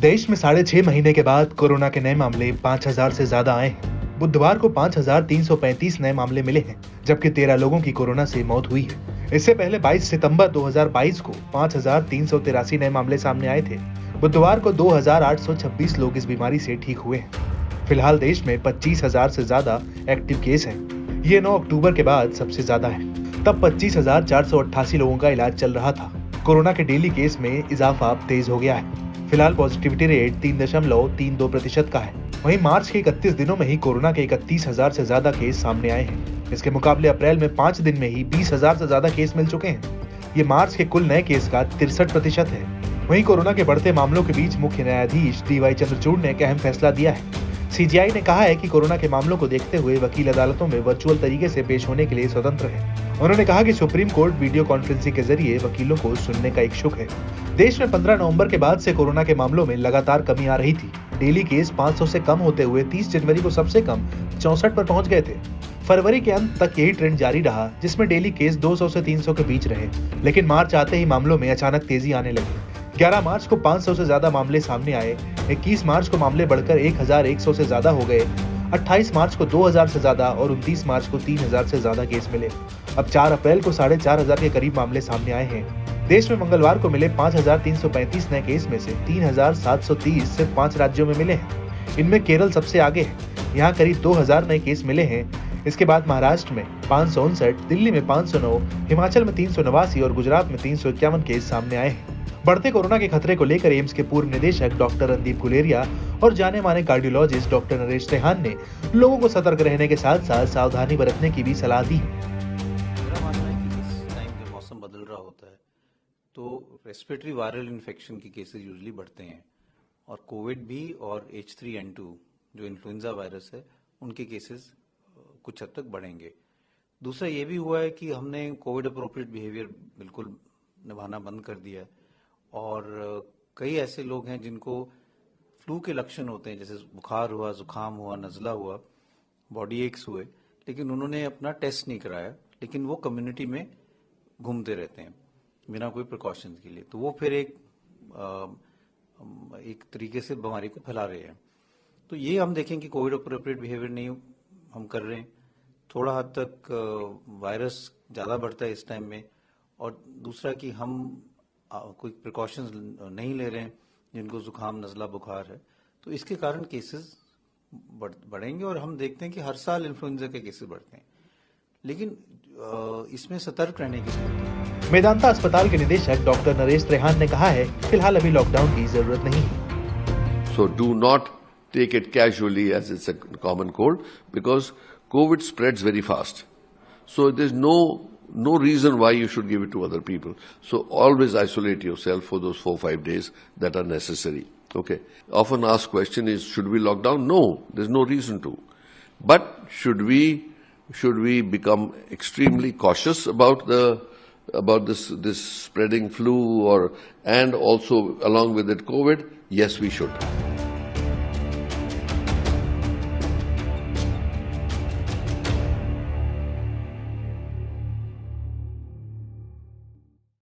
देश में 6.5 महीने के बाद कोरोना के नए मामले 5,000 से ज्यादा आए हैं। बुधवार को 5,335 नए मामले मिले हैं, जबकि 13 लोगों की कोरोना से मौत हुई है। इससे पहले 22 सितंबर 2022 को 5,383 नए मामले सामने आए थे। बुधवार को 2,826 लोग इस बीमारी से ठीक हुए हैं। फिलहाल देश में 25,000 से ज्यादा एक्टिव केस हैं। ये 9 अक्टूबर के बाद सबसे ज्यादा है। तब 25,488 लोगों का इलाज चल रहा था। कोरोना के डेली केस में इजाफा अब तेज हो गया है। फिलहाल पॉजिटिविटी रेट 3.32% का है। वहीं मार्च के 31 दिनों में ही कोरोना के 31,000 से ज्यादा केस सामने आए हैं। इसके मुकाबले अप्रैल में 5 दिन में ही 20,000 से ज्यादा केस मिल चुके हैं। ये मार्च के कुल नए केस का 63% है। वहीं कोरोना के बढ़ते मामलों के बीच मुख्य न्यायाधीश DY चंद्रचूड़ ने एक अहम फैसला दिया है। CJI ने कहा है कि कोरोना के मामलों को देखते हुए वकील अदालतों में वर्चुअल तरीके से पेश होने के लिए स्वतंत्र है। उन्होंने कहा कि सुप्रीम कोर्ट वीडियो कॉन्फ्रेंसिंग के जरिए वकीलों को सुनने का इच्छुक है। देश में 15 नवंबर के बाद से कोरोना के मामलों में लगातार कमी आ रही थी। डेली केस 500 से कम होते हुए 30 जनवरी को सबसे कम 64 पर पहुंच गए थे। फरवरी के अंत तक यही ट्रेंड जारी रहा, जिसमें डेली केस 200 से 300 के बीच रहे। लेकिन मार्च आते ही मामलों में अचानक तेजी आने लगी। 11 मार्च को 500 से ज्यादा मामले सामने आए। 21 मार्च को मामले बढ़कर 1,100 से ज्यादा हो गए। 28 मार्च को 2,000 से ज्यादा और 29 मार्च को 3,000 से ज्यादा केस मिले। अब 4 अप्रैल को 4,500 के करीब मामले सामने आए हैं। देश में मंगलवार को मिले 5,335 नए केस में से 3,730 सिर्फ 5 राज्यों में मिले हैं। इनमें केरल सबसे आगे है। यहाँ करीब 2,000 नए केस मिले हैं। इसके बाद महाराष्ट्र में 559, दिल्ली में 509, हिमाचल में 389 और गुजरात में 351 केस सामने आए हैं। बढ़ते कोरोना के खतरे को लेकर एम्स के पूर्व निदेशक डॉक्टर रणदीप गुलेरिया और जाने माने कार्डियोलॉजिस्ट डॉक्टर नरेश त्रेहान ने लोगों को सतर्क रहने के साथ साथ सावधानी बरतने की भी सलाह दी। मेरा मानना है कि इस टाइम जब मौसम बदल रहा होता है तो रेस्पिरेटरी वायरल इन्फेक्शन की केसेस यूजुअली बढ़ते हैं और कोविड भी और H3N2 जो इन्फ्लुएंजा वायरस है उनके केसेस कुछ हद तक बढ़ेंगे। दूसरा ये भी हुआ है कि हमने कोविड अप्रोप्रिएट बिहेवियर बिल्कुल निभाना बंद कर दिया है और कई ऐसे लोग हैं जिनको फ्लू के लक्षण होते हैं, जैसे बुखार हुआ, जुकाम हुआ, नज़ला हुआ, बॉडी एक्स हुए, लेकिन उन्होंने अपना टेस्ट नहीं कराया, लेकिन वो कम्युनिटी में घूमते रहते हैं बिना कोई प्रिकॉशंस के लिए, तो वो फिर एक तरीके से बीमारी को फैला रहे हैं। तो ये हम देखें कि कोविड अप्रोप्रिएट बिहेवियर नहीं हम कर रहे हैं। थोड़ा हद तक वायरस ज़्यादा बढ़ता है इस टाइम में, और दूसरा कि हम कोई प्रिकॉशंस नहीं ले रहे हैं जिनको जुकाम, नज़ला, बुखार है, तो इसके कारण केसेस बढ़ेंगे। और हम देखते हैं कि हर साल इन्फ्लुएंजा के केसेस बढ़ते हैं, लेकिन इसमें सतर्क रहने की जरूरत है। मेदांता अस्पताल के निदेशक डॉक्टर नरेश त्रेहान ने कहा है, फिलहाल अभी लॉकडाउन की जरूरत नहीं है। So do not take it casually as it's a common cold, because COVID spreads very fast. So there's no reason why you should give it to other people. So always isolate yourself for those 4-5 days that are necessary. Okay. Often asked question is, should we lock down? No, there's no reason to. But should we become extremely cautious about this spreading flu and also along with it COVID? Yes, we should.